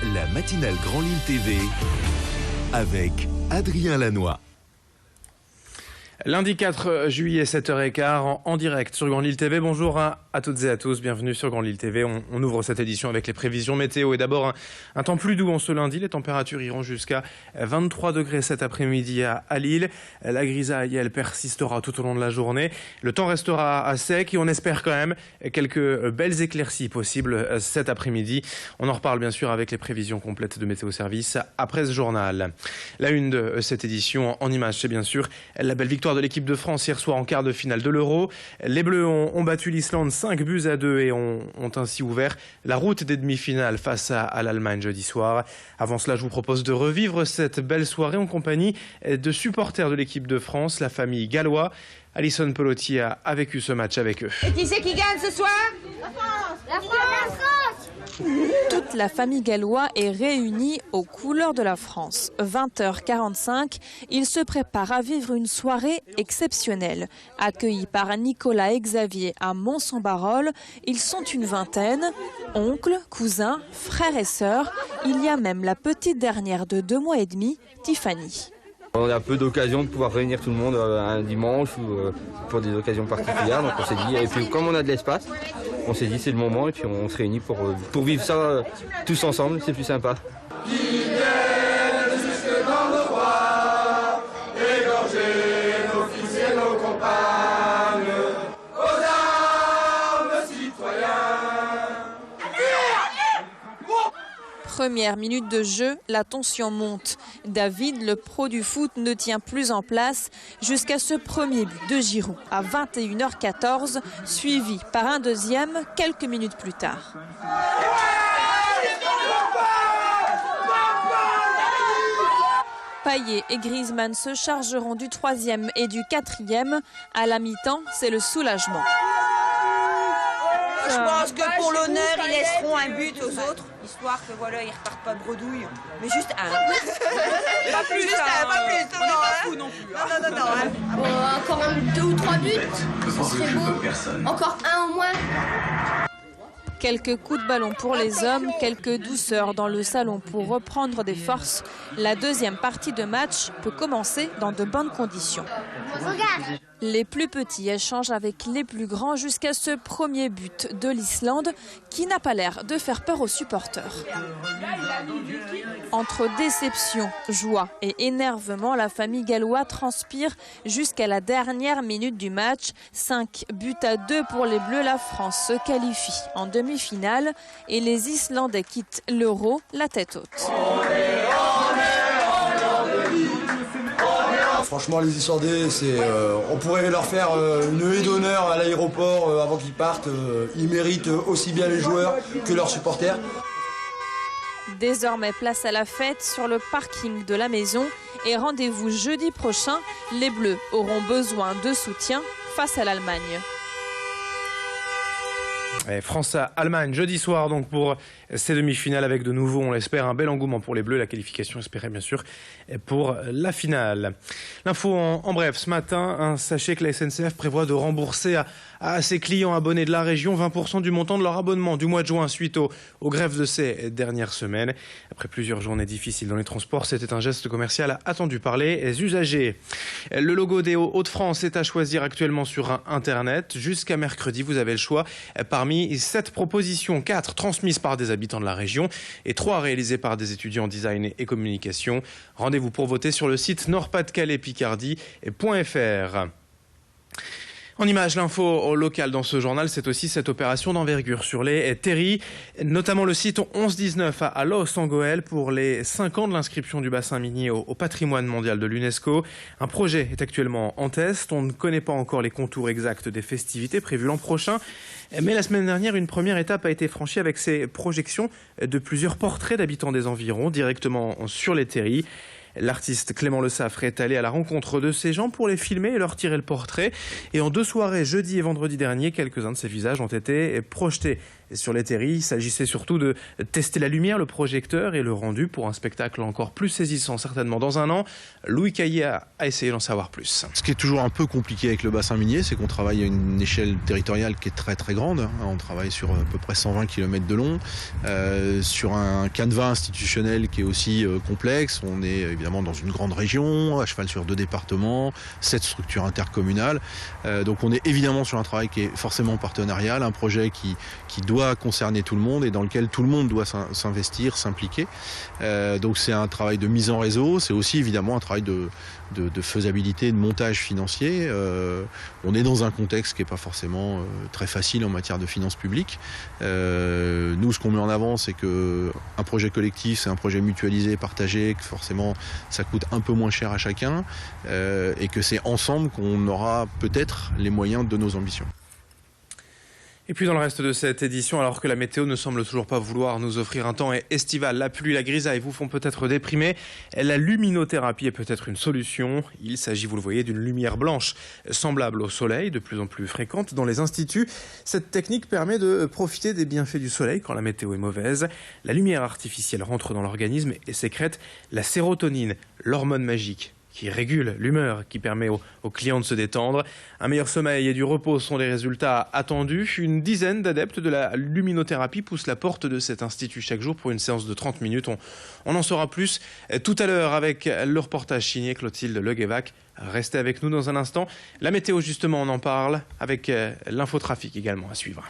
la matinale Grand Lille TV avec Adrien Lanois. Lundi 4 juillet, 7h15, en direct sur Grand Lille TV. Bonjour à toutes et à tous, bienvenue sur Grand Lille TV. On ouvre cette édition avec les prévisions météo. Et d'abord, un temps plus doux en ce lundi. Les températures iront jusqu'à 23 degrés cet après-midi à Lille. La grisaille, elle persistera tout au long de la journée. Le temps restera à sec et on espère quand même quelques belles éclaircies possibles cet après-midi. On en reparle bien sûr avec les prévisions complètes de Météo Service après ce journal. La une de cette édition en images, c'est bien sûr la belle victoire de l'équipe de France hier soir en quart de finale de l'Euro. Les Bleus ont battu l'Islande 5-2 et ont ainsi ouvert la route des demi-finales face à l'Allemagne jeudi soir. Avant cela, je vous propose de revivre cette belle soirée en compagnie de supporters de l'équipe de France, la famille Gallois. Alison Pelotti a vécu ce match avec eux. Et qui c'est qui gagne ce soir? La France! La France! La France! Toute la famille Gallois est réunie aux couleurs de la France. 20h45, ils se préparent à vivre une soirée exceptionnelle. Accueillis par Nicolas et Xavier à Mont-Saint-Barol, ils sont une vingtaine. Oncles, cousins, frères et sœurs. Il y a même la petite dernière de 2 mois et demi, Tiffany. On a peu d'occasions de pouvoir réunir tout le monde un dimanche ou pour des occasions particulières. Donc on s'est dit, et puis comme on a de l'espace, on s'est dit c'est le moment et puis on se réunit pour vivre ça tous ensemble, c'est plus sympa. Première minute de jeu, la tension monte. David, le pro du foot, ne tient plus en place jusqu'à ce premier but de Giroud à 21h14, suivi par un deuxième quelques minutes plus tard. Payet et Griezmann se chargeront du 3e et du 4e. À la mi-temps, c'est le soulagement. Je pense que pour l'honneur, ils laisseront un but aux autres, histoire que voilà, ils repartent pas de bredouille. Mais juste un. Pas plus, juste un, pas plus. On n'est pas fous non plus. Non. Encore 2 ou 3 buts, ce serait beau. Encore un au moins. Quelques coups de ballon pour les hommes, quelques douceurs dans le salon pour reprendre des forces. La deuxième partie de match peut commencer dans de bonnes conditions. Regarde. Les plus petits échangent avec les plus grands jusqu'à ce premier but de l'Islande qui n'a pas l'air de faire peur aux supporters. Entre déception, joie et énervement, la famille gallois transpire jusqu'à la dernière minute du match. 5-2 pour les Bleus, la France se qualifie en demi-finale et les Islandais quittent l'Euro la tête haute. Franchement, les Islandais, on pourrait leur faire une haie d'honneur à l'aéroport avant qu'ils partent. Ils méritent aussi bien les joueurs que leurs supporters. Désormais, place à la fête sur le parking de la maison et rendez-vous jeudi prochain. Les Bleus auront besoin de soutien face à l'Allemagne. France-Allemagne, jeudi soir donc pour ces demi-finales avec de nouveau, on l'espère, un bel engouement pour les Bleus. La qualification espérée bien sûr pour la finale. L'info en bref, ce matin, sachez que la SNCF prévoit de rembourser à ses clients abonnés de la région 20% du montant de leur abonnement du mois de juin suite aux grèves de ces dernières semaines. Après plusieurs journées difficiles dans les transports, c'était un geste commercial attendu par les usagers. Le logo des Hauts-de-France est à choisir actuellement sur Internet. Jusqu'à mercredi, vous avez le choix parmi 7 propositions, 4 transmises par des habitants de la région et 3 réalisées par des étudiants en design et communication. Rendez-vous pour voter sur le site nord-pas-de-calais-picardie.fr. En image, l'info locale dans ce journal, c'est aussi cette opération d'envergure sur les terris, notamment le site 1119 à Los-en-Gohelle pour les 5 ans de l'inscription du bassin minier au patrimoine mondial de l'UNESCO. Un projet est actuellement en test. On ne connaît pas encore les contours exacts des festivités prévues l'an prochain. Mais la semaine dernière, une première étape a été franchie avec ces projections de plusieurs portraits d'habitants des environs directement sur les terris. L'artiste Clément Le Saffre est allé à la rencontre de ces gens pour les filmer et leur tirer le portrait. Et en 2 soirées, jeudi et vendredi dernier, quelques-uns de ces visages ont été projetés Et sur les terris, il s'agissait surtout de tester la lumière, le projecteur et le rendu pour un spectacle encore plus saisissant certainement dans un an. Louis Caillé a essayé d'en savoir plus. Ce qui est toujours un peu compliqué avec le bassin minier, c'est qu'on travaille à une échelle territoriale qui est très très grande. On travaille sur à peu près 120 km de long, sur un canevas institutionnel qui est aussi complexe. On est évidemment dans une grande région, à cheval sur 2 départements, 7 structures intercommunales. Donc on est évidemment sur un travail qui est forcément partenarial, un projet qui doit concerner tout le monde et dans lequel tout le monde doit s'investir, s'impliquer. Donc c'est un travail de mise en réseau, c'est aussi évidemment un travail de faisabilité, de montage financier. On est dans un contexte qui n'est pas forcément très facile en matière de finances publiques. Nous, ce qu'on met en avant, c'est qu'un projet collectif, c'est un projet mutualisé, partagé, que forcément ça coûte un peu moins cher à chacun et que c'est ensemble qu'on aura peut-être les moyens de nos ambitions. Et puis dans le reste de cette édition, alors que la météo ne semble toujours pas vouloir nous offrir un temps estival, la pluie, la grisaille vous font peut-être déprimer. La luminothérapie est peut-être une solution. Il s'agit, vous le voyez, d'une lumière blanche semblable au soleil, de plus en plus fréquente dans les instituts. Cette technique permet de profiter des bienfaits du soleil quand la météo est mauvaise. La lumière artificielle rentre dans l'organisme et sécrète la sérotonine, l'hormone magique qui régule l'humeur, qui permet aux clients de se détendre. Un meilleur sommeil et du repos sont les résultats attendus. Une dizaine d'adeptes de la luminothérapie poussent la porte de cet institut chaque jour pour une séance de 30 minutes. On en saura plus tout à l'heure avec le reportage signé Clotilde Leguévac. Restez avec nous dans un instant. La météo, justement, on en parle avec l'infotrafic également à suivre.